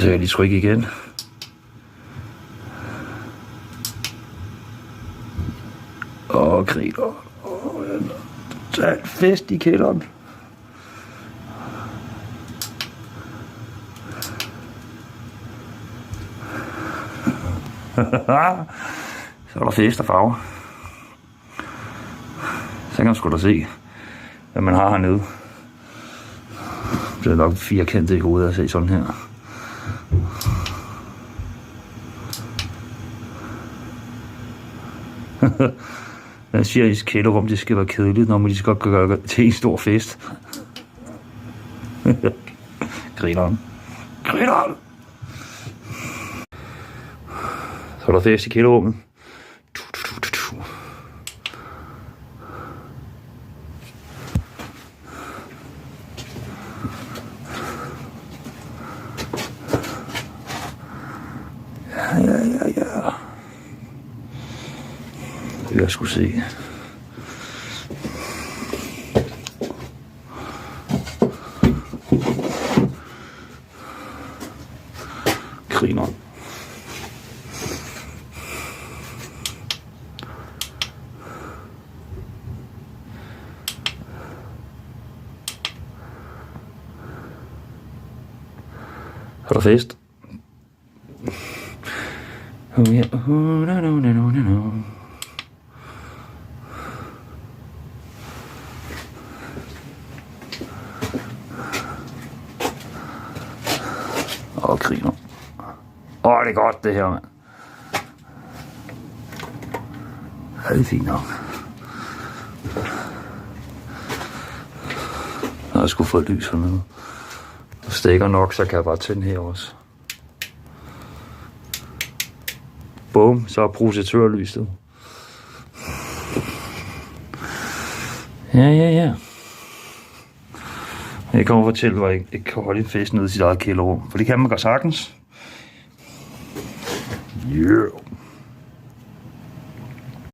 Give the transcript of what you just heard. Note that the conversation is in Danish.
Så jeg lige trykke igen. Griner. Der er en fest i kælderen. Så er der fest og farver. Så kan man sgu da se, hvad man har hernede. Det er nok firkantet i hovedet at se sådan her. Jeg siger, at i kælderum, det skal være kedeligt, når man lige skal gøre det til en stor fest. Grineren. Grineren! Så er der fest i kælderummet. Ja. Det vil jeg sgu se. Grineren. Er der fest? Oh yeah. No. Griner. Det er godt det her, mand. Ja, det er fint nok. Jeg har sgu fået lys hernede. Hvis det ikke er nok, så kan jeg bare tænde her også. Bum, så er projektørlyset. Ja. Jeg kan fortælle, hvor jeg ikke kan holde en fest nede i sit eget kælderrum. For det kan man godt sagtens. Yeah.